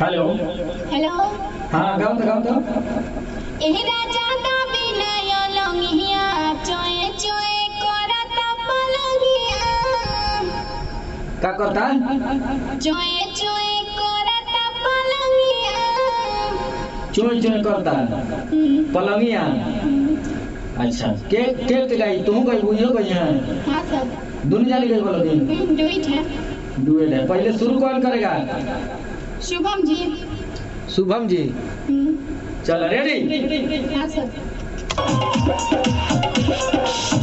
Hello hello. हाँ गाओ तो एही राजा दा बिनय लंगिया चोए चोए करत पलंगिया का करता चोए चोए करत पलंगिया चोय चोय करता पलंगिया। अच्छा के गाई तू गई बुझो गई है। हां सर दोनों जानी गई बोलो दिन डुइट है। डुएट है। पहले शुरू कौन करेगा? शुभम जी। शुभम जी। चलो रेडी। हां सर।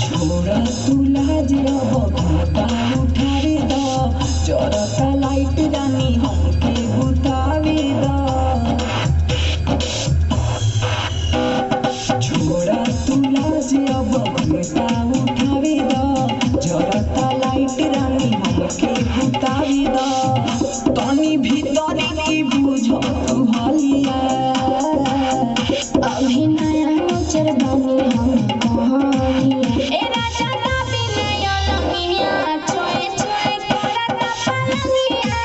छोड़ा तुला जिया बघता उठावे दा जरता लाइट रानी हमके बुतावे दा। छोड़ा तुला जिया बघता उठावे दा जरता लाइट रानी हमके बुतावे दा। तनी भीतर की बुझो तू हालिया अभी नया नोचर बनी हम कहानी ए राजा दा बिनय लंगिया चोए चोए करत पलंगिया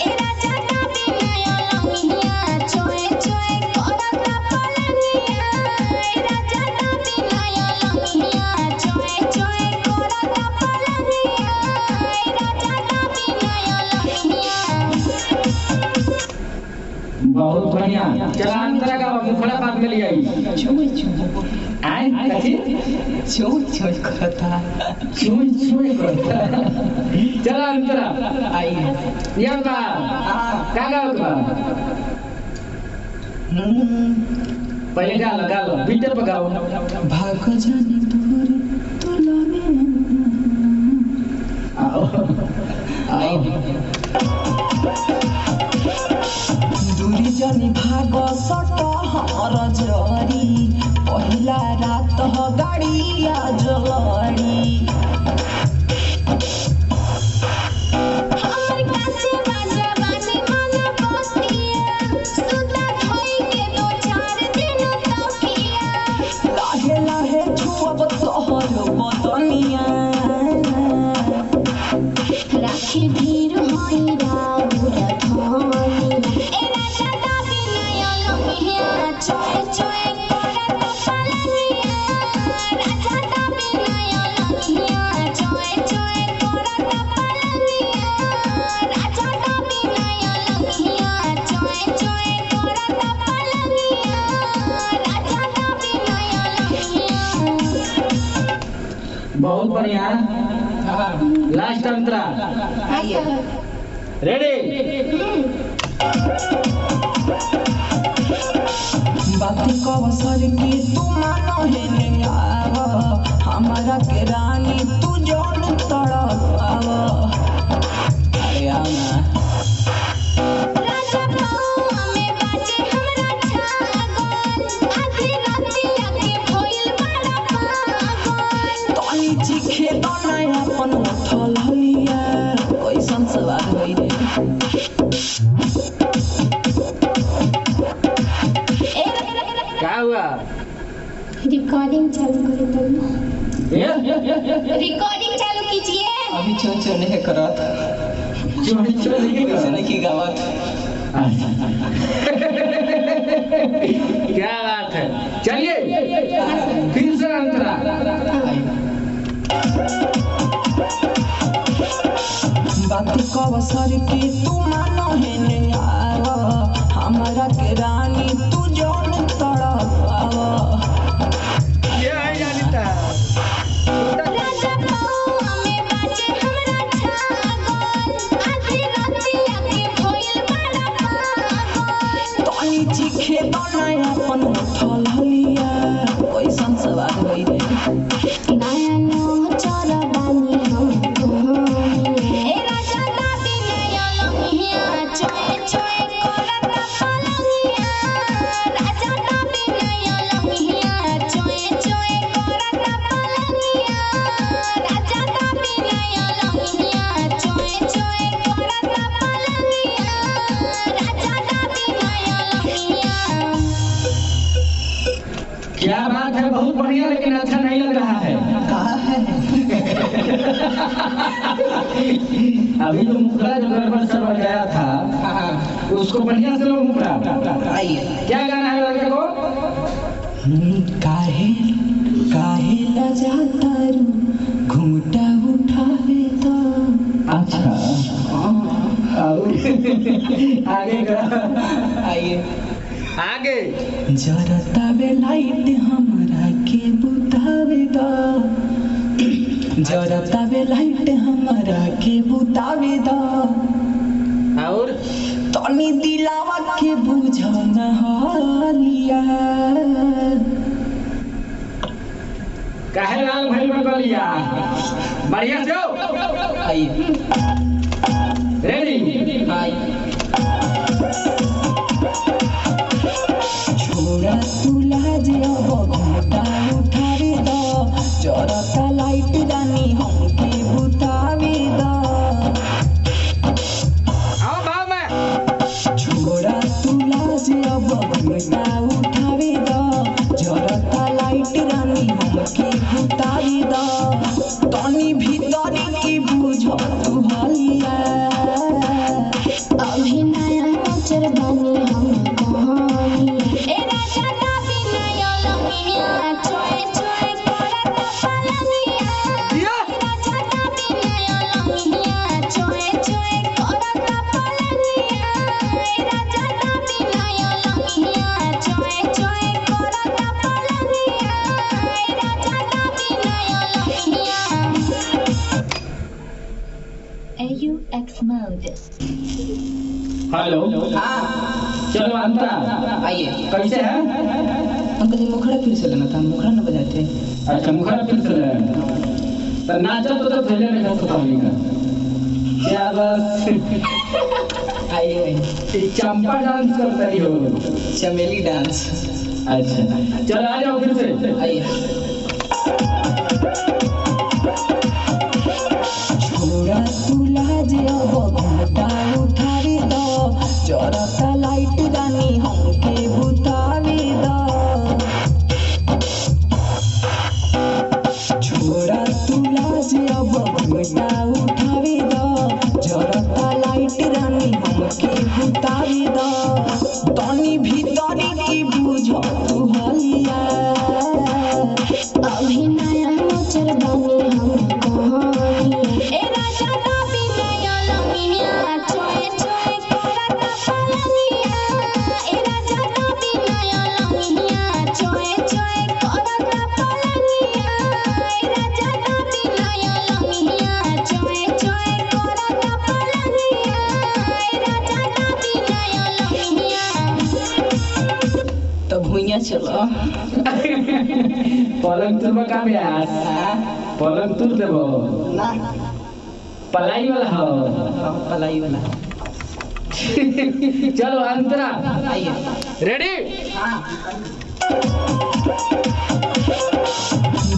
ए राजा दा बिनय लंगिया चोए चोए करत पलंगिया ए राजा दा बिनय लंगिया चोए चोए करत पलंगिया ए राजा दा बिनय लंगिया। बहुत बढ़िया। चला अंतरा का मुखड़ा बात में ले आई। छुई छुई आए कथी छुई छुई करता छुई करता। चला अंतरा आई या बा का गाओ का पहले गालो बीटे पे गाओ। भाग जानी दूर तुलावे आओ दूरी जानी भाग सट हमर जरी पहिला रात ह गाड़ी जलरी हमर काचे बाजा बानी मन बस्तिया सुता धोई के दो चार दिन तकिया लाहे लाहे छुअब तोहर बदनिया राखी भीर होई राउर धोनी ए राजा दा बिनय लंगिया चोए चोए करत पलंगिया राजा दा बिनय लंगिया चोए चोए करत पलंगिया राजा दा बिनय लंगिया चोए चोए करत पलंगिया राजा दा बिनय लंगिया। बहुत बढ़िया। लास्ट अंतरा रेडी। बात कवसर की तू मानो है नहीं आवा हमारा के रानी तू जौन तड़पावा अरे आना राजा पाऊँ में बाजे हमरा छागल आधी रातिया के भइल बड़ा पागल तनी चिखे दना अपन उठल हलिया कैसन सवार होई रे क्या हुआ? रिकॉर्डिंग चालू कर दो। ये रिकॉर्डिंग चालू कीजिए। अभी चो नहीं करत चोरी कैसे नहीं गावत क्या बात है। चलिए फिर से अंतरा। बात कवसर की तू मानो है नहीं आवा हमारा के रानी तू जौन तड़पावा ये है अनिता। राजा पाऊँ में बाजे हमरा छागल आधी रातिया के भइल बड़ा पागल तनी चिखे दना अपन उठल हलिया कैसन सवार होई रे नया नोचर बनी हम कहानी ए राजा दा बिनय लंगिया चोए चोए करत पलंगिया राजा दा बिनय लंगिया चोए चोए करत पलंगिया राजा दा बिनय लंगिया चोए चोए करत पलंगिया राजा दा बिनय लंगिया। क्या बात है। बहुत बढ़िया लेकिन अच्छा नहीं लग रहा है। अभी जो मुखड़ा जो गड़बड़ सब गया था उसको बढ़िया से लो मुखड़ा। आइए। क्या गाना है लड़के को? काहे काहे लजाता रू घूंघटा उठावे तो। अच्छा और आगे का आइए। आगे जरता बे लाइट हमरा के बुतावे दो। जरता बे लाइट हमरा के बुतावे दो। और तनी दिलावा के बुझन हालिया। काहे लाल भाई में गलिया बढ़िया से हो। आइए। रेडी आइए। छोड़ा तू लाज अब घूंघटा उठावे दो। जरता लाइट रानी हमके बुतावे दो। आओ भाव में। छोड़ा तू लाज अब घूंघटा उठावे दो। जरता लाइट रानी हमके बुतावे दो। तनी भीतर की बुझ तू हालिया। अभी नया मोचर बनी हम कहानी ए राजा का बिना लंगिया छोए छोए करत पलंगिया ए राजा का बिना लंगिया छोए छोए करत पलंगिया ए राजा का बिना लंगिया छोए छोए करत पलंगिया ए राजा का बिना लंगिया AUX mode हेलो हाँ। चलो अंतरा आइए। कैसे है? अंकल जी मुखड़ा फिर से लेना था, मुखड़ा न बजाते। अच्छा मुखड़ा फिर से ले तो नाचो तो पहले नहीं कर सकता का क्या बस आइए। ये चंपा डांस कर रही हो। चमेली डांस। अच्छा चलो आ जाओ फिर से। आइए। छोड़ा तू लाज अब घूंघटा उठावे दो। जरता लाइट रानी हमके बुतावे दो। छोड़ा तू लाज अब घूंघटा उठावे दो। जरता लाइट रानी हमके बुतावे दो। तनी भीतर की बुझ तू हालिया। अभी नया मोचर बनी हम कहानी ए राजा का बिना लंगिया छोए छोए करत पलंगिया ए राजा का बिना लंगिया छोए छोए करत पलंगिया ए राजा का बिना लंगिया छोए छोए करत पलंगिया ए राजा का बिना लंगिया। तो भुइया चलो। पलंग तुरबा का ब्यास पलंग तुर देबो ना पलाई वाला हो। पलाई वाला। चलो अंतरा आइए। रेडी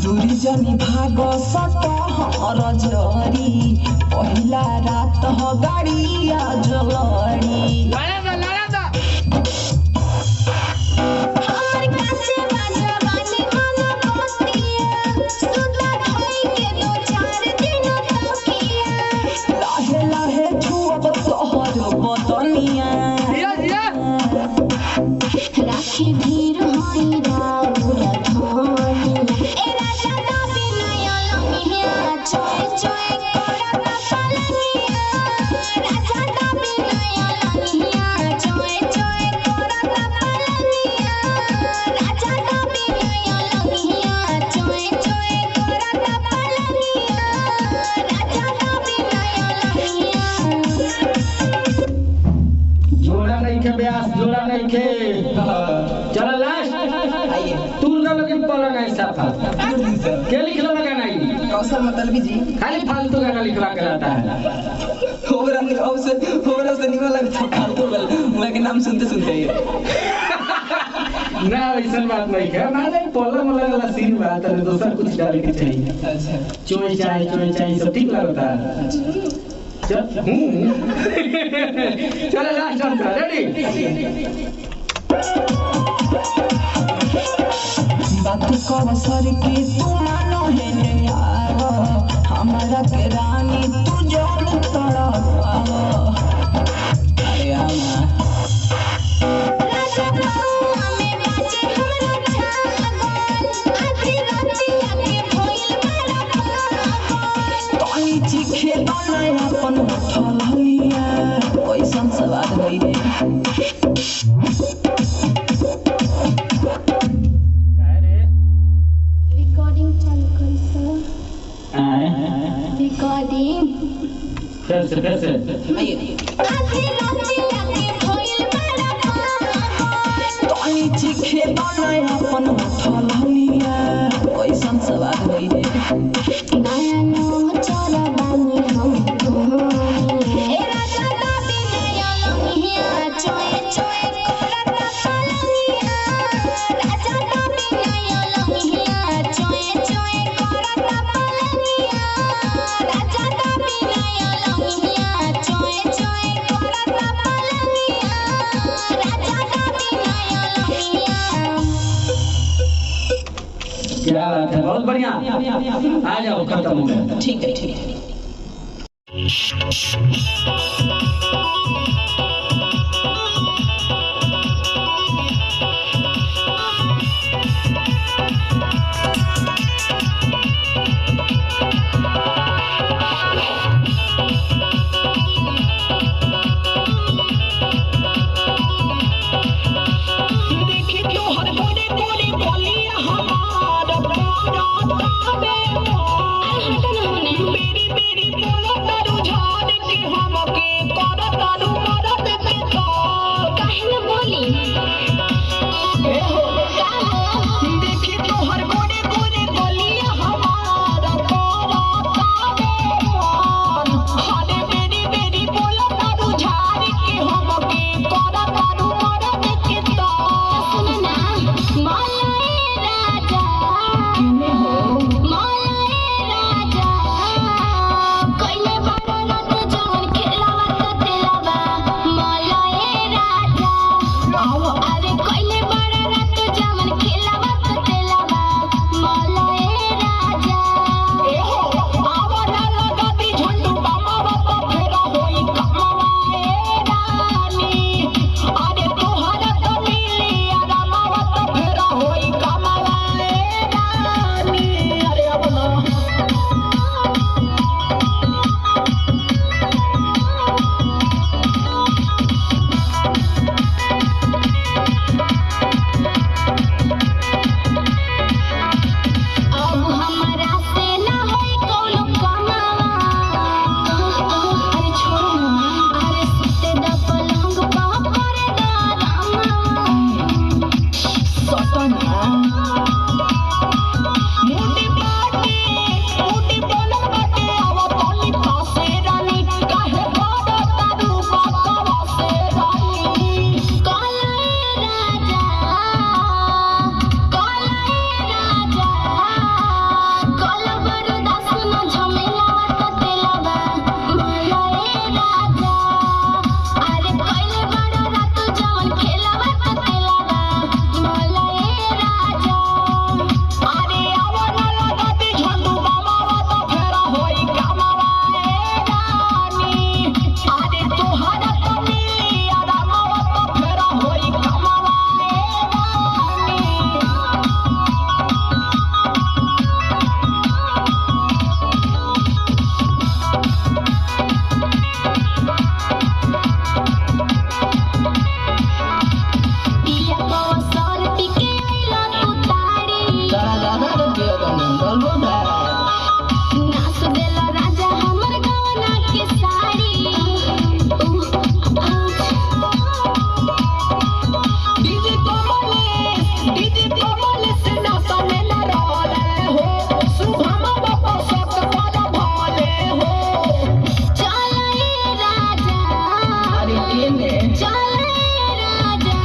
दूरी जनी भाग सट हर जरी। पहिला रात ह गाड़िया जलड़ी। लड़ा दा हमर काचे बाजा बानी मन बतिया सुधा धोई के 2-4 दिन तकिया लाहे लाहे छुअब तोहर बदनिया। राखी भीर होई राउर धानी ए राजा का बिना लंगिया छोए छोए करत पलंगिया राजा का बिना लंगिया छोए छोए करत पलंगिया राजा का बिना लंगिया छोए छोए करत पलंगिया राजा का बिना लंगिया। जोड़ा नहीं के ब्यास जोड़ा नहीं के। चलो लास्ट आइए। तू ना लेकिन पलंग ऐसा था के लिखला गाना ही कौशल मतलबी जी। खाली फालतू गाना लिखवा के रहता है। होरा से निकल लगता फालतू गल मुआ के नाम सुनते सुनते ही। ना ऐसा बात नहीं है ना नहीं पलंग वाला सीन बात है दूसरा कुछ डाले के चाहिए। अच्छा। चोई चाय सब ठीक लगता है। चलो लास्ट अंतरा रेडी बात कर सर के तू मानो है ने आवा। हमारा के रानी तू जान तड़प। अरे आमा सवाद होई रे। रिकॉर्डिंग चालू कर सर। रिकॉर्डिंग कैसे आइए आधी राती आके भइल बड़ा तनी चिखे बनाय अपन थलनिया कैसन सवाद होई रे। नया नो चोरा बानी हम कहानी ए राजा दाबी नया लंगिया चोए चोए करता पलंगिया राजा दाबी नया लंगिया चोए चोए करता पलंगिया राजा दाबी नया लंगिया चोए चोए करता पलंगिया राजा दाबी नया लंगिया। क्या बात है, बहुत बढ़िया। आ जाओ, खत्म हो गया। ठीक है ठीक है। देखी तो हर कोने कोने बोलिया हमार मेरी मेरी बोलो तारू झाड़ के हमके कर तारू मरद के तो काहे न बोली देखी तो हर कोने कोने बोलिया हमार हरे मेरी मेरी बोलो तारू झाड़ के हमके कर तारू मरद के तो सुन ना मौलाए राजा किने हो मौलाए राजा कइले बड़ा रात जवन खेलावा त तेलावा मौलाए राजा आओ अरे कइले बड़ा रात जवन खेलावा त तेलावा मौलाए राजा ए हो आवा ना लगाती झंडू बामावा तो फेरा होई कमावाए रानी अरे तोहरा तो मिली आरामावा तो फेरा होई कमावाए रानी अरे अपना अब हमरा से ना होई कोनो कमावा अरे छोड़ो ना अरे सुते द पलंग पा करे द रामावा सतना मुटी बोलर बाटे आवा तोनी पासे रानी काहे बड़ा तारू बातवा से रानी कालाए राजा काला बरदास न झमेला त तेलावा मलाए राजा अरे कइले बड़ा रात जवन खेलावा त तेलावा मलाए राजा अरे आवा ना लगाती झंडू बामावा तो फेरा होई कमावाए रानी अरे तोहरा तो मिली आरामावा तो फेरा होई कमावाए रानी पिया को सर टिके आइला तू ताड़ी दादा रुपया बोलो ना नाच देला राजा हमर गवना के साड़ी डीजे कमले से नाचने ना रोले हो सुभामा बापा सब पर भोले हो चले राजा अरे केने चले राजा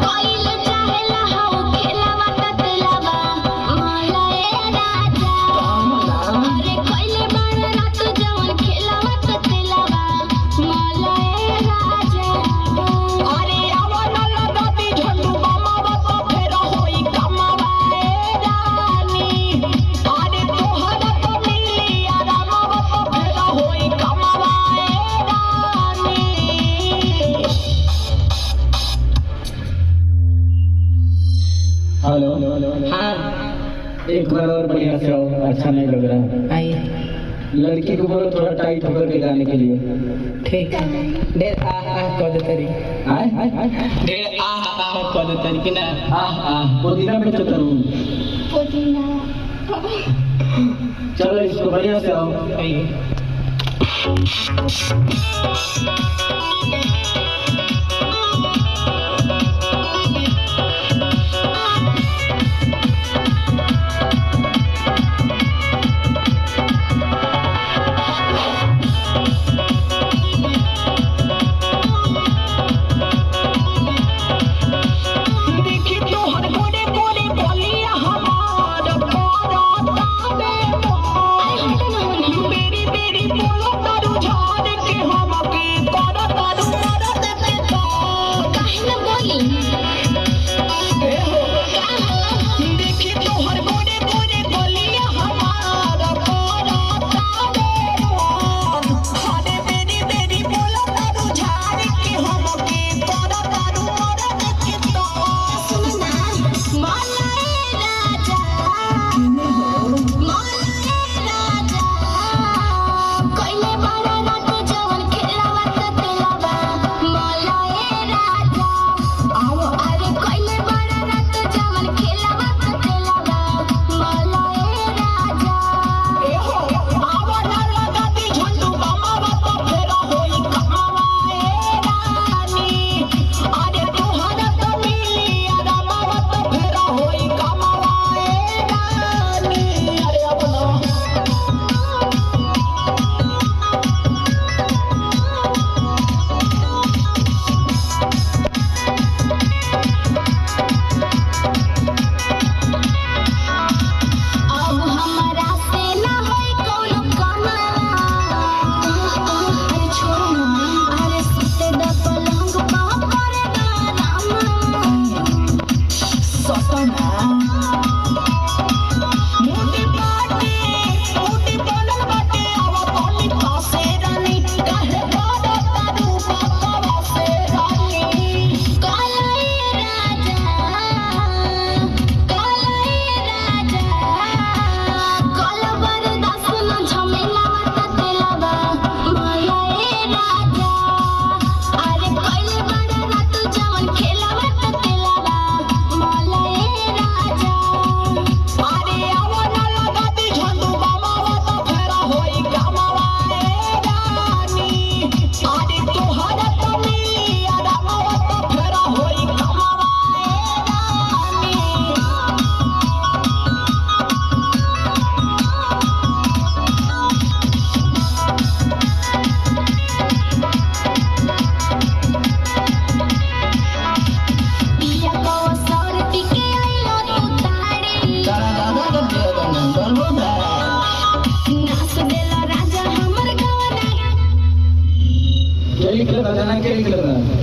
कइल चाहेला हाउ खेलावा त तेलावा मलाए राजा अरे कइले बड़ा रात जवन खेलावा त तेलावा मलाए राजा अरे आवा ना लगाती झंडू बामावा तो फेरा होई कमावाए रानी अरे तोहरा तो मिली आरामावा तो फेरा होई कमावाए रानी। हेलो, हाँ एक बार और बढ़िया से आओ, अच्छा नहीं लग रहा। आइए लड़की को बोलो थोड़ा टाइट होकर के गाने के लिए। ठीक है ढेर आ कह दे तरी आए ढेर आ कह दे तरी कि ना पुदीना पे तो करूँ। पुदीना चलो इसको बढ़िया से आओ। आइए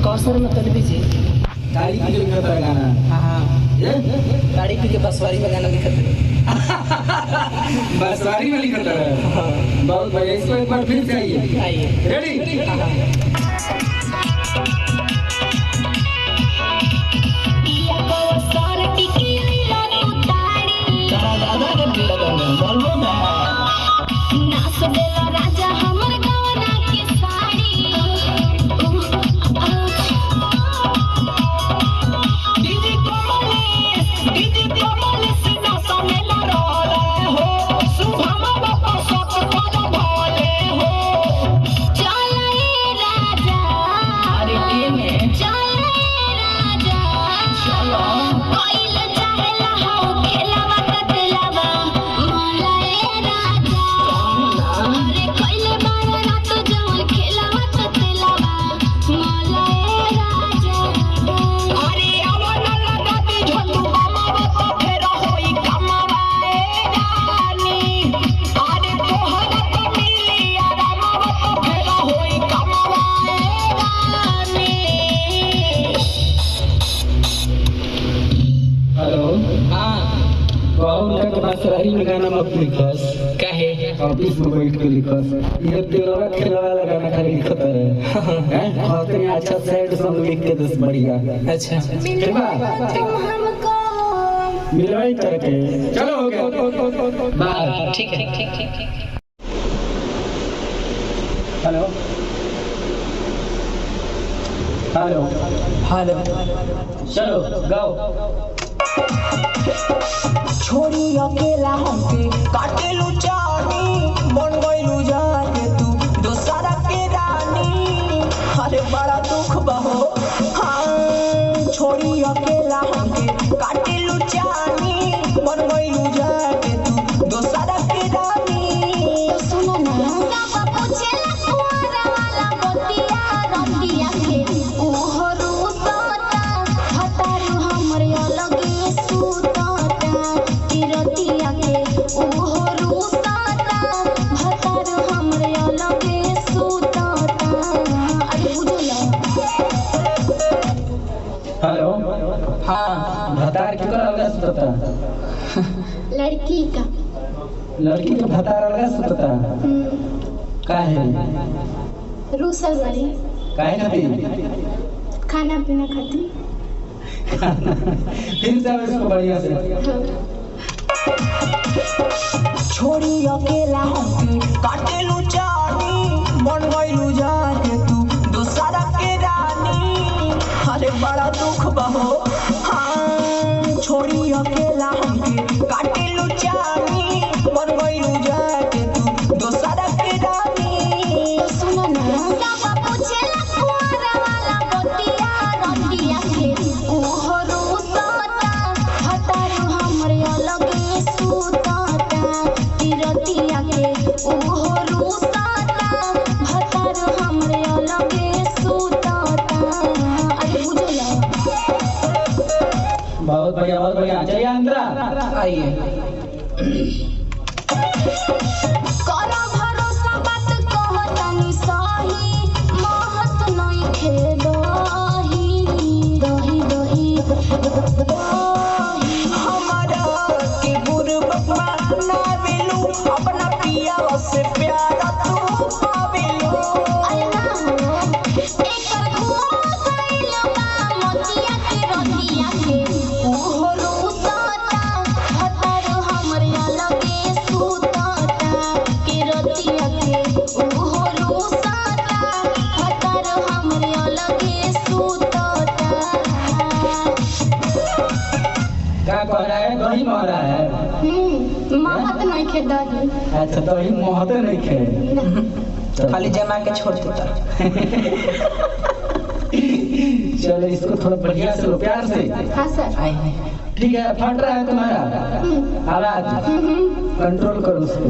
कौशल में तल जी गाड़ी की लिखता है गाना। हाँ गाड़ी की के बसवारी में गाना लिखते बसवारी में लिखता है। बहुत बढ़िया, इसको एक बार फिर से आइए। रेडी? बसवारी में गाना मत लिखस, काहे ऑफिस में बैठ के लिखस। ये तेरा खेला वाला गाना खाली लिखत रहे हैं। खाते में अच्छा सैड सॉन्ग लिख के दस बढ़िया। अच्छा ठीक बा, मिलवाई करके चलो हो गया। ठीक है। हेलो हेलो हेलो चलो गाओ। छोरी अकेला हमके काटेलू चानी बन गइलू जाके तू दोसरा के रानी। अरे बड़ा दुख बहो हाँ छोरी अकेला हमके काटेलू चानी बन गइलू जाके तू दोसरा के रानी। तो सुनो ना बाबा पूछेला कुआरा वाला बतिया रतिया के ओहो रूसता हतारू हमरे अलगे सुतता कि रतिया के ओहो रूसता हतारू हमरे अलगे सुतता। अरे बुझला हेलो हाँ भतार की कर अलग सुतता। लड़की का लड़की के भतार अलग सुतता काहे रूसल वाली काहे खातिर खाना पीना खाती। फिर से अब इसको बढ़िया से छोरी अकेला हमके काटेलू चानी बन गइलू जाके तू दोसरा के रानी। अरे बड़ा दुख बहो हाँ छोरी अकेला हमके काटेलू चानी बन गइलू जाके तू दोसरा के रानी। तो सुनो ना बाबा पूछेला कुआरा वाला बतिया रतिया के ओहो रूसता हतारू हमरे अलगे सुतता कि रतिया के ओहो रूसता हतारू हमरे अलगे सुतता। अरे बुझला बहुत बढ़िया चलिए अंतरा आइए करा भरोसा बात कहतनी सही महत नइखे दही दही दही दही। हमारा के बुरबक ना बेलू अपना पिया से प्यार तू पावेलू। अरे ना हो एकर घूम गइल बा मतिया के रतिया के ओहो रूसता हतारू हमरे अलगे सुतता कि रतिया के ओहो रूसता हतारू हमरे अलगे सुतता। क्या कह रहा है दही मह रहा है। महत नइखे दही। अच्छा दही महते नहीं खे खाली जमा के छोड़ देता। चलो इसको थोड़ा बढ़िया से लो प्यार से। हाँ सर। आइए ठीक है फट रहा है तुम्हारा आवाज कंट्रोल करो उसको।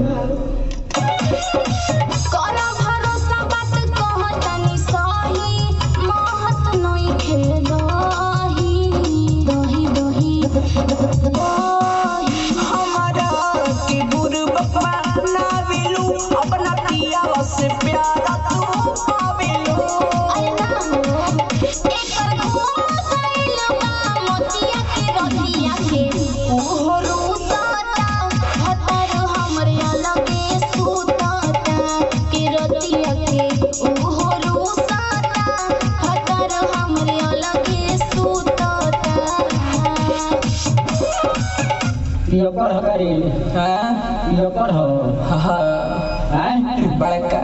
करा भरोसा बात कहतनी सही महत नइखे दही दही दही दही। हमारा के बुरबक ना बेलू अपना पिया से प्यार तू पावेलू। अरे ना हो एकर घूम गइल बा मतिया के रतिया के ओहो रूसता हतारू हमरे अलगे सुतता कि रतिया के ओहो रूसता हतारू हमरे अलगे सुतता। ये कर हकारी हाँ ये कर हो हाँ हैं बड़का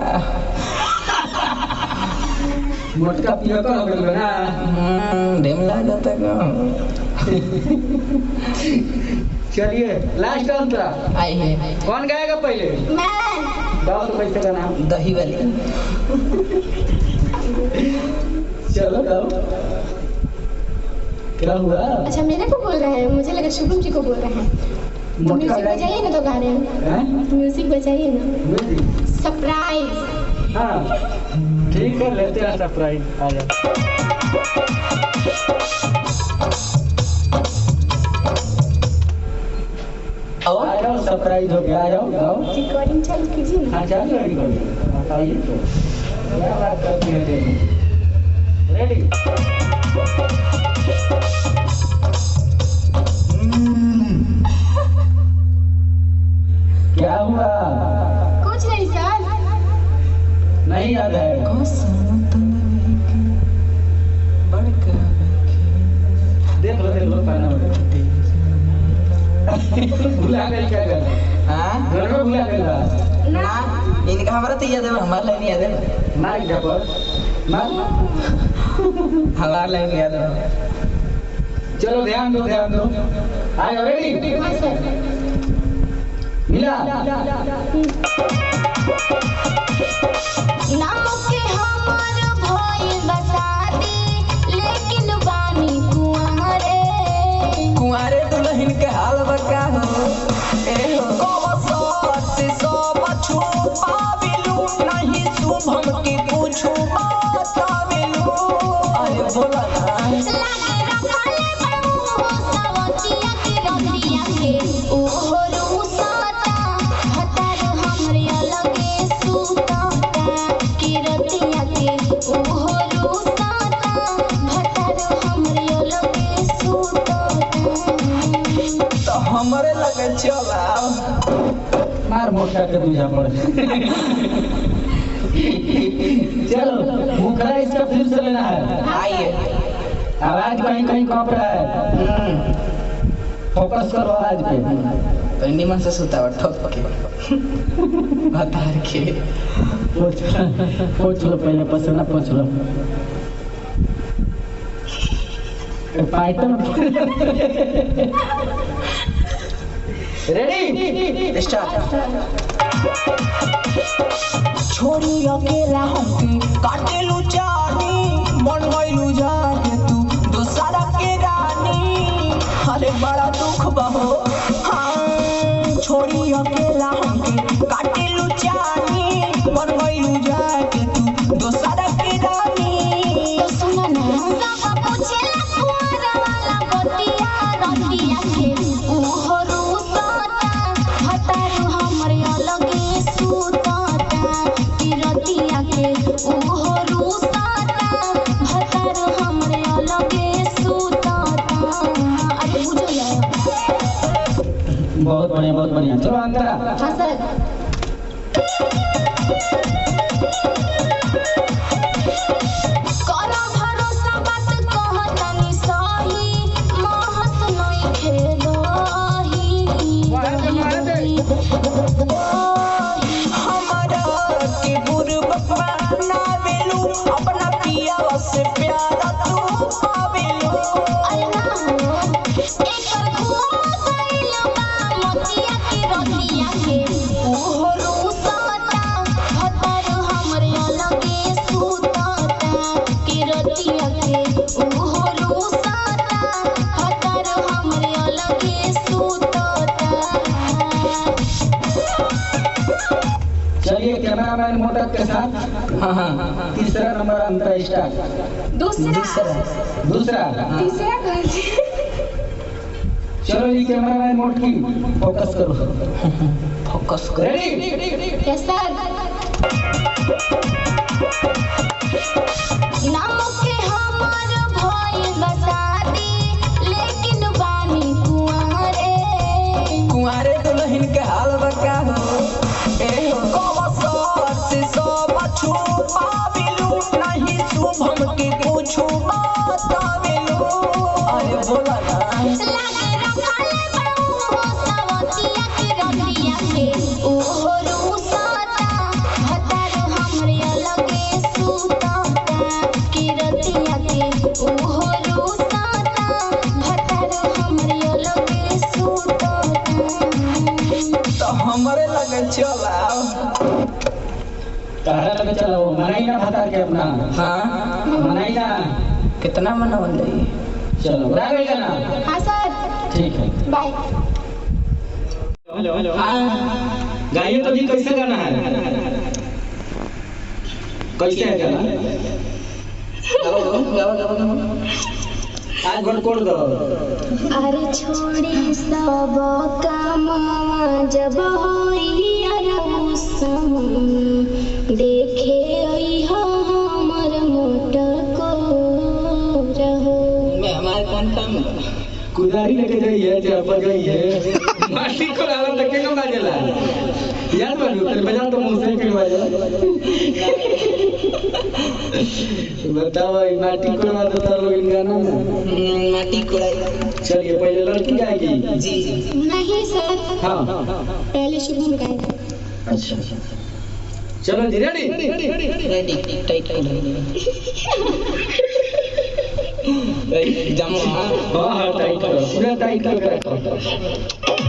मोटका पिया कर हो गइल ना। डेम लागता का। चलिए लास्ट अंतरा आइए कौन गाएगा पहले मैं गाओ तो कैसे का नाम। दही वाली चलो गाओ। क्या हुआ अच्छा मेरे को बोल रहे हैं मुझे लगा शुभम जी को बोल रहे हैं। तो मोटका म्यूजिक बजाइए ना तो गा रहे हैं हैं म्यूजिक बजाइए ना म्यूजिक सरप्राइज। हाँ ठीक है लेते हैं सरप्राइज आ जाओ। और आ जाओ सरप्राइज हो गया आ जाओ गाओ। रिकॉर्डिंग चालू कीजिए ना। हाँ चालू है रिकॉर्डिंग बताइए तो क्या बात करती है रेडी। क्या हुआ कुछ नहीं सर। नहीं याद है देख लो पहना भुला गई क्या कर हाँ घर में भुला गई बा ना इनका हमारा तो याद है हमारा नहीं याद है। मार झपर मार हवा लग गया तो चलो ध्यान दो आए रेडी मिला नाम के हमार भइल बसादी लेकिन बानी कुंवारे दुल्हन के हाल बका हो ए हो कवसत से सब छुपाविलू नहीं शुभम के कुछ बताविलू अरे बोला ना लागे रखले बड़ू सवतिया के रतिया के ओहो रूसता हतार हमरे अलगे सुतता के रतिया के ओहो रूसता हतार हमरे अलगे सुतता तो हमरे लगे चलाओ मार मोटा के दूजा पड़ चलो मुखरा इसका फिर से लेना है आइए आवाज कहीं कहीं कप रहा है फोकस करो आवाज पे तो निमन से सुता ठोक के हतार के पोछ लो पहले पसीना पोछ लो पाइथन रेडी स्टार्ट छोड़ी अकेला हमके काटेलू चानी बन गइलू जाके तू दूसरा के रानी अरे बड़ा दुख बहो हाँ छोड़ी अकेला हमके काटेलू चानी बन गइलू जाके तू दूसरा के रानी तो सुनो ना सब पूछेला कुंवर वाला बतिया रतिया के ओहो रूसता हतार हमरे अलगे सुतता के रतिया के ओहो रूसता हतार हमरे अलगे सुतता अरे बुझो यार बहुत बढ़िया चलो अंतरा हां सर करा भरोसा बात कहतनी सही महत नहीं खेलही हमारा के बुरबक बनावेलू अपना पिया से प्यारा तू पावेलू अरे ना हो एकर घूम गइल बा मोतिया के रतिया के ओहो रूसता हतार हमरे अलगे सुतता के रतिया के ओहो रूसता हतार हमरे अलगे सुतता चलिए कैमरामैन मोटक के साथ हाँ तीसरा नंबर अंतरा स्टार्ट दूसरा तीसरा कौन सी चलो ये कैमरामैन मोट की फोकस करो फोकस कर रेडी यस सर नाम के हमार भइल बसादी लेकिन बानी कुंवारे दुल्हन के हाल बका हो ए हो कवसत से सब छुपाविलू नहीं शुभम के कुछ बताविलू अरे बोला ना लागे रखले बड़ू सवतिया के रतिया के ओहो रूसता हतार हमरे अलगे सुतता के रतिया के ओहो रूसता हतार हमरे अलगे सुतता तो हमरे लगे चलाओ तारा लगे चलो मनाई ना भाता के अपना हाँ मनाई ना कितना मनावल जाई चलो गाएगा ना हाँ सर ठीक है बाय हेलो गाइए तो भी कैसे गाना है कैसे है गाना आज गड़कोड़ दो अरे छोड़ी सब काम जब होई अरसम देखे आई हमर मोटा को रहो मैं हमारे कौन काम कुदारी लेके जाइए चापा जाइए माटी को लाला तक के कम बाजेला याद बाजू तेरे बजा तो मुंह से फिर बाजेला बताओ ये माटी को ना तो लोग इन गाना में माटी कोड़ाई चलिए पहले लड़की गाएगी जी नहीं सर हाँ पहले शुभम गाएगा अच्छा चलो जी रेडी रेडी टाइट कर जम हां टाइट करो पूरा टाइट करके रखो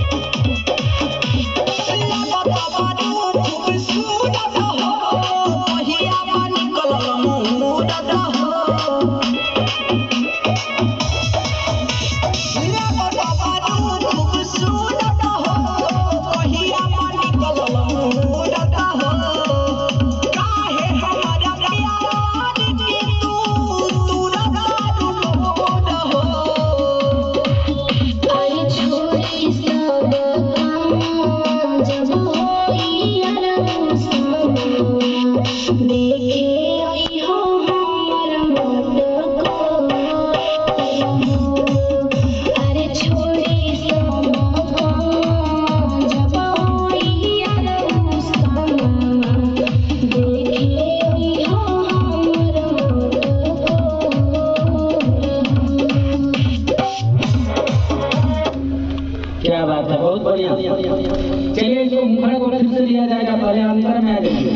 क्या बात है बहुत बढ़िया चलिए इसको मुखड़ा को फिर से लिया जाएगा पहले अंतर में आ जाइए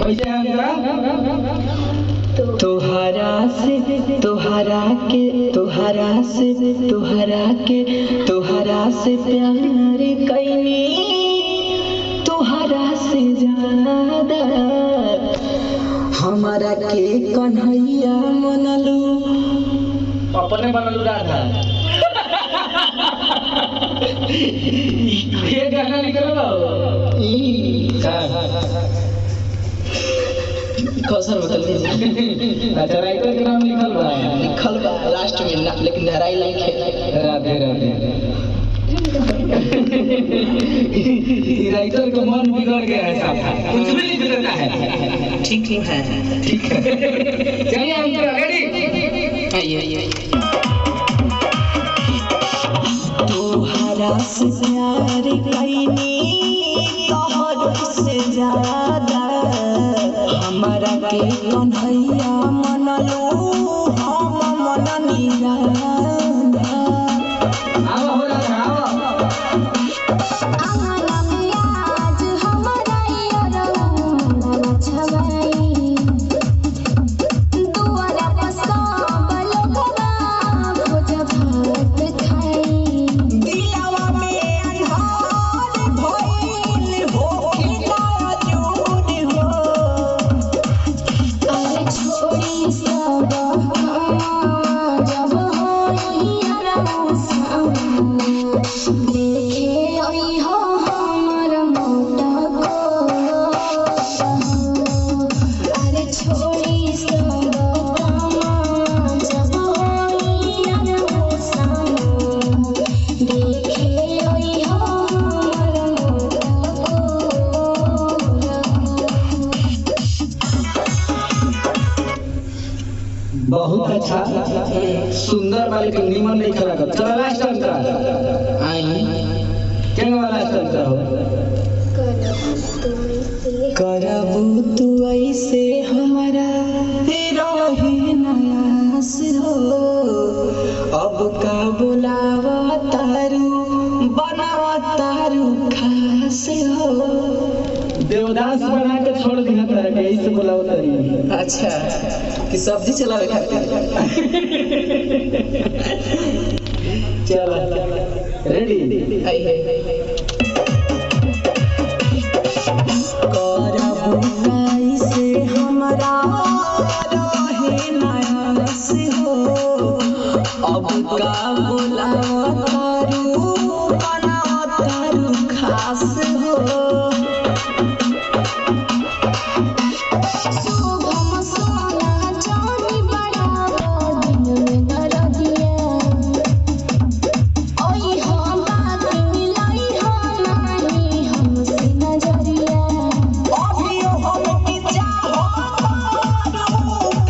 कैसे है अंतरा तोहरा से प्यार कैनी तोहरा से ज्यादा हमारा के कन्हैया मनलू अपने बनलू राधा ये गाना निकलो कौशल बदल अच्छा राइटर के नाम लिखल बा लास्ट में ना लेकिन धराई लाइन राधे राधे राइटर का मन बिगड़ गया है साहब कुछ भी लिख देता है ठीक है चलिए हम रेडी आइए तोहरा से प्यार कैनी तोहरा से ज्यादा हमारा के कन्हैया मनलो हम मननी राधा आओ हो रहा आंगना में आज हमारा यारो मनवा छवाई दुआरा पर सब लोगवा भोज भात खाई दिलवा में अन्हार भइल होके ना जुड़ हो अरे छोड़ी सब जब होई यारो देखे आई हो हमर मोटा को अरे छोड़ी सब जब होई यारो देखे आई हो हमर मोटा को बहुत अच्छा सुंदर वाले के निमन नहीं खड़ा कर चलो लास्ट अंतरा क्या वाला लास्ट अंतरा हो करबू तू ऐसे हमारा रहे नयास हो अब का बुलावा तारू बनावा तारू खास हो देवदास बना के छोड़ दिया था कि इसे बुलाओ तरी अच्छा कि सब्जी चलावे खातिर चलो रेडी आइए करबू कैसे हमारा रहे नयास हो अब का बुलावा तारू बनावा तारू खास हो शुभम सोना जानी बढ़ावा दिन में दरदिया ओई हो बात मिलाई हो नहीं हमसे नजरिया अभियो हम की चाहो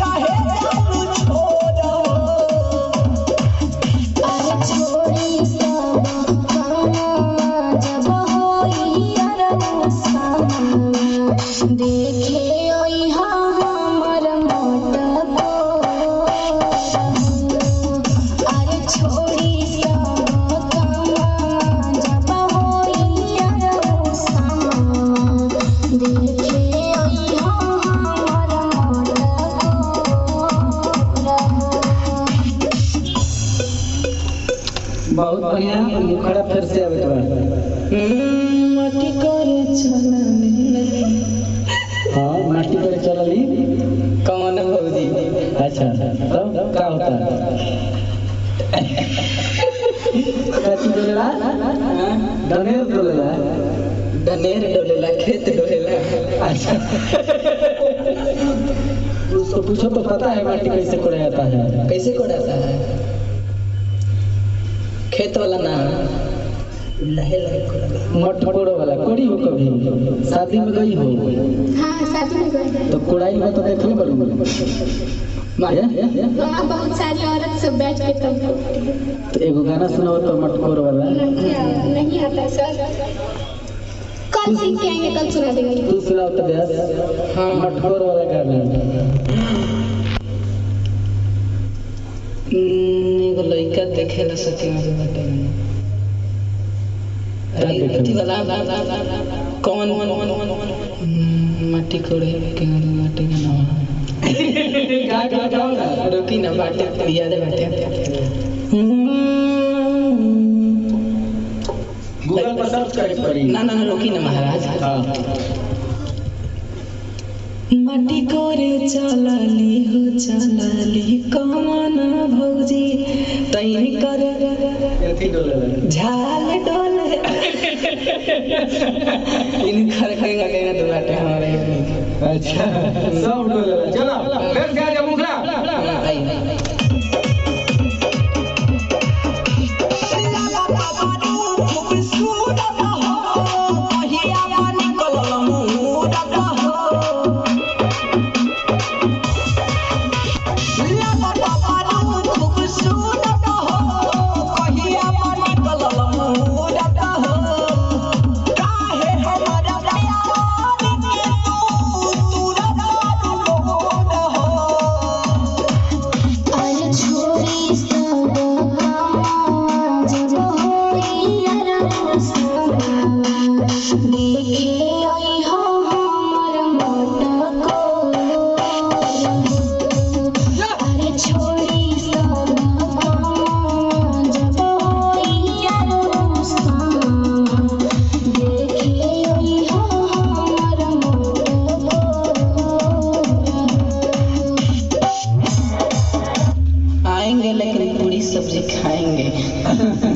काहे जानु छोड़ो अरे छोड़ी बहुत बढ़िया मुखड़ा फिर से आवे तो माटी करे चलली हां माटी पर चलली कौन भौजी अच्छा तो क्या होता है कच्ची डोलेला डनेर डोलेला धनेर डोलेला खेत डोलेला अच्छा उसको पूछो तो पता है माटी कैसे कोड़ा जाता है कैसे कोड़ाता है खेत वाला ना लहे लहे कोड़ा मट कोड़ो वाला कोड़ी हो कभी शादी में गई हो हाँ शादी में गए तो कोड़ाई में तो देखले बड़ू माया वहाँ बहुत सारी औरत सब बैठ के तब तो एगो गाना सुनाओ तो मटकोर वाला नहीं आता सर कल सीख के आएंगे कल सुना देंगे तू सुनाओ तो ब्यास हाँ मटकोर वाला गाना एगो लड़का देखेला सती में बाटे अथी वाला कौन माटी कोड़े के माटी का नाम रोकी ना बाटे याद बाटे गूगल पर सर्च करे पड़ी ना ना रोकी ना महाराज माटी कोरे चलली हो चलली कौन भौजी तैन करे एथी डोलेला झाल डोले इन खर खरेगा कहना तो बाटे हमारे अच्छा सब डोलेला चलो फिर से आ जा मुखड़ा आई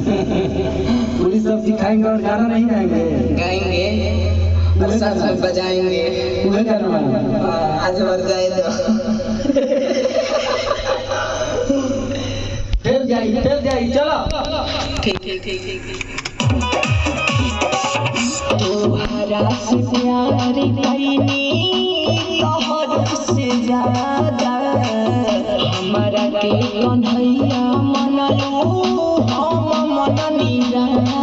पूरी सब्जी खाएंगे और गाना नहीं गाएंगे गाएंगे और साथ में बजाएंगे वही गाना आज मर जाए तो फिर जाई चलो ठीक तोहरा से प्यार कईनी तोहर से ज्यादा हमरा के कन्हैया मनलो हम मननी राना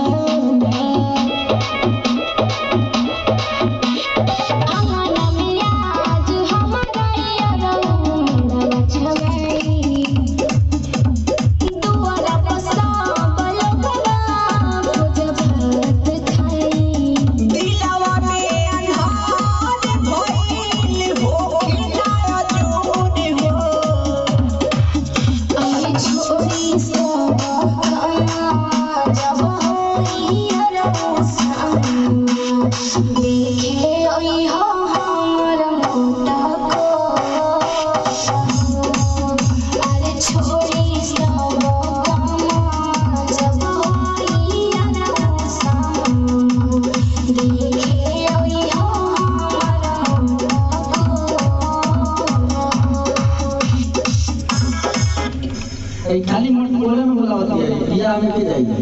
खाली मोट बोले में बोला होती है बियाह में के जाइए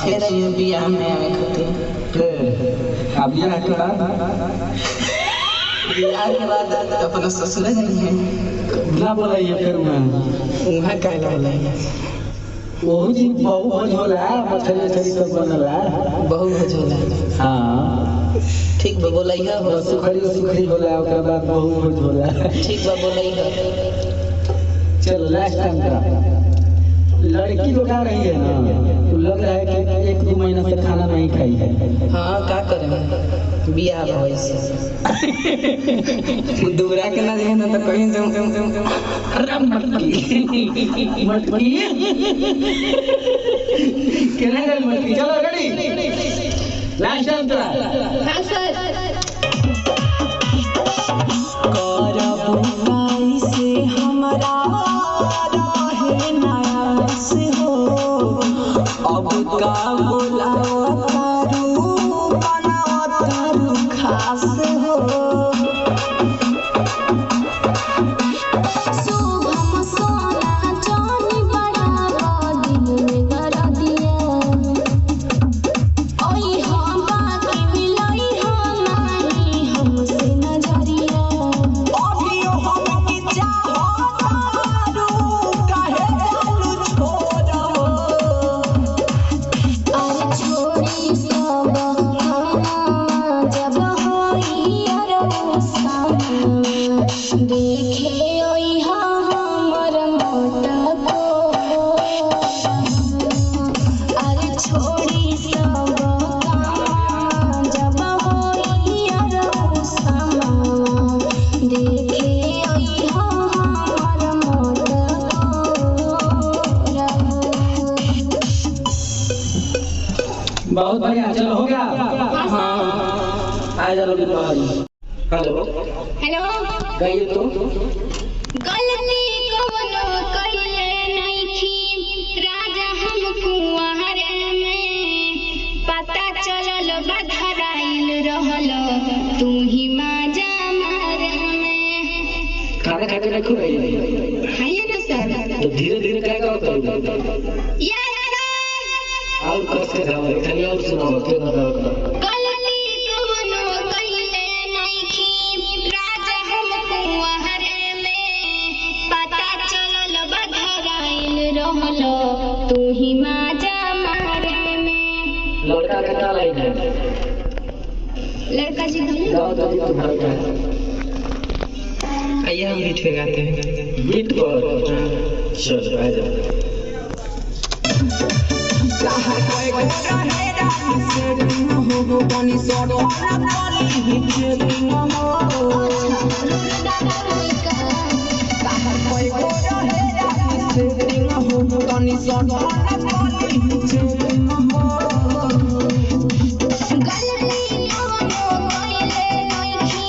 फिर ये बियाह में आवे खातिर फिर अब बियाह के बाद अपना ससुर जाइए ना बोलाइए फिर वहाँ कहला बोला ओहू जी बहु भोज होला मछली छरी सब बनला बहु भोज होला हां ठीक बा बोलैया हो सुखरी होला ओकर बाद बहु भोज होला ठीक बा बोलैया चल लास्ट टाइम का लड़की लोग आ रही है ना तो लग रहा है कि 1-2 महीना से खाना नहीं खाई है हाँ क्या करें बियाह भइसे दूरा के ना जाए ना तो कहीं से अरे मटकी मटकी केना गई मटकी चलो रेडी लास्ट अंतरा हां सर करबू कैसे हमरा रहे नायास हो अब का बोलाओ तारू बनाओ तारू खास हो शुभम सोना जानी बढ़ावा दिल में कर दिया ओई हम बाकी मिलाई हम नहीं हमसे नजरिया अभियो हम की चाहो तारू काहे चालू छोड़ो अरे छोड़ी सब खाना जब होई अरे सामा देखे ओई हमर मोटा को अरे छोड़ी सब खाना जब होई अरे सामा देखे ओई हमर मोटा को बहुत बढ़िया चलो हो गया हाँ आ जा लोग हेलो हेलो गई तो गलती कवनो कइले नइखी राजा हम कुंवारे में पता चलल बधराइल रहल तू ही माजा मारे में खाना खा के रखो रही है ना सर तो धीरे धीरे क्या करो यस सर और कस के जाओ खाली और सुनाओ क्या करो गलती कवनो कइले नइखी राजा हम कुंवारे में पता चलल बधराइल रहल तू ही माजा मारे में लड़का का क्या लाइन है लड़का जी हम गाओ तो तुम्हारा क्या है आइए हम बीट पे गाते हैं बीट को चलो आ जाओ कहाँ कोई गोरा है रानी से हो पानी सोडो ना पानी हिट हो कहाँ कोई गोरा है रानी से हो पानी सोडो ना पानी हिट हो गलती कवनो कइले नइखी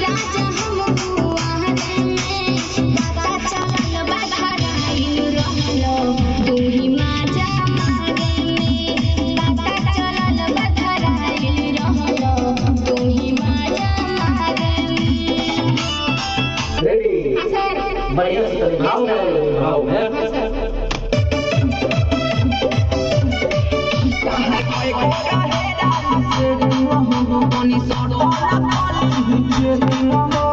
राजा हम कुंवारे में पता चलल बधराइल रहल तू ही माजा मारे में पता चलल बधराइल रहल तू ही माजा मारे में रेडी सर बढ़िया से भाव है कहाँ कोई गोरा है रानी से हो पानी सोडो ना पानी हिट हो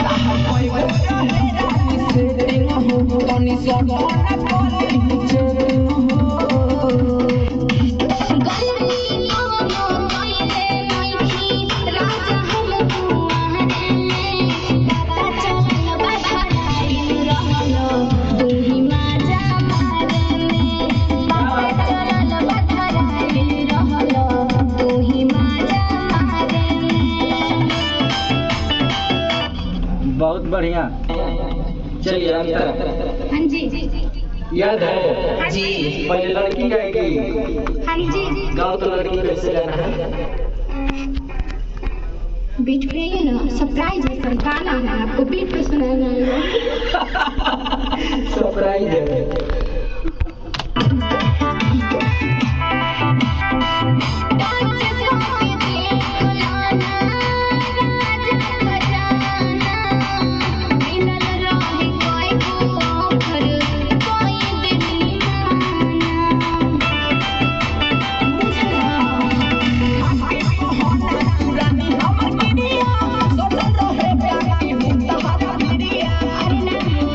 कहाँ कोई गोरा है रानी से हो पानी सोडो ना पानी हिट हो गलती कवनो कइले नइखी राजा हम कुंवारे में पता चलल बधराइल रहल तू ही माजा मारे में पता चलल बधराइल रहल तू ही माजा मारे में बहुत बढ़िया चलिए अंतरा हाँ जी याद है जी पहले लड़की गाएगी हाँ जी गाओ तो लड़की कैसे गाना है बीच पे ये ना सरप्राइज है सर गाना है आपको बीट पे सुनाना है सरप्राइज है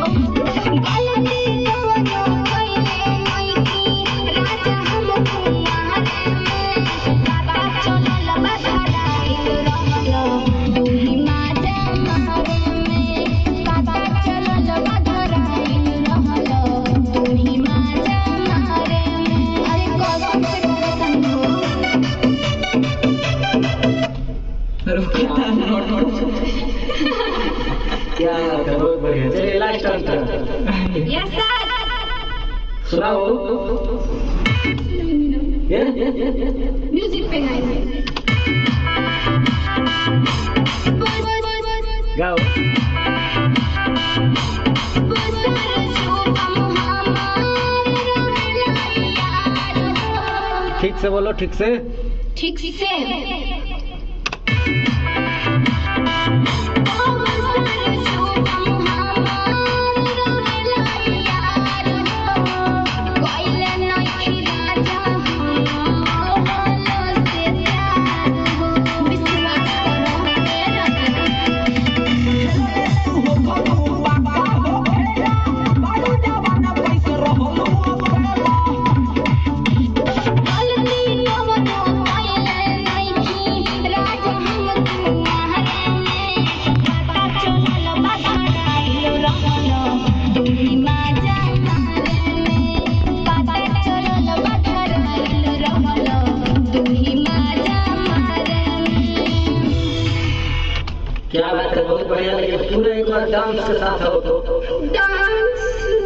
गलती कवनो स्टंट यस सर सुनाओ ये म्यूजिक पे गाएंगे गाओ ठीक से बोलो ठीक से ठीक से क्या बात है बहुत बढ़िया लगे पूरे एक बार डांस के साथ हो तो डांस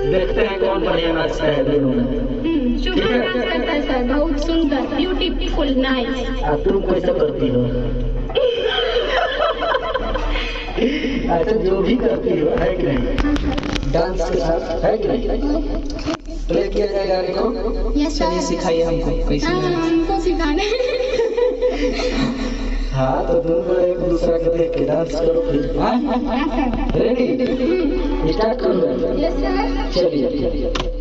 देखते हैं कौन बढ़िया नाचता है दोनों में सुपर डांस करता है सर बहुत सुंदर ब्यूटीफुल नाइस तुम कैसे करती हो ऐसे जो भी करती हो है कि नहीं डांस के साथ है कि नहीं प्ले किया जाएगा गाने को यस सर सिखाइए हमको कैसे हमको सिखाना है हाँ तो दोनों एक दूसरा को देख के डांस करो फिर रेडी स्टार्ट करो यस सर चलिए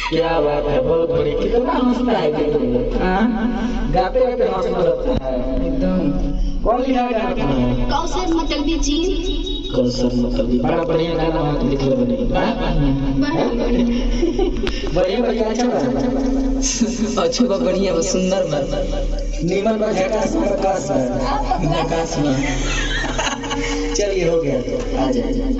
क्या बात है बहुत बड़ी कितना हंसता है गाते गाते हंसता रहता है एकदम कौन लिखा है कौशल मतलब जी कौशल मतलब बड़ा बढ़िया गाना वहाँ लिखले बने बढ़िया बढ़िया अच्छा बा बढ़िया बा सुंदर बा नीमन बा झकास बा झकास बा चलिए हो गया आ जाए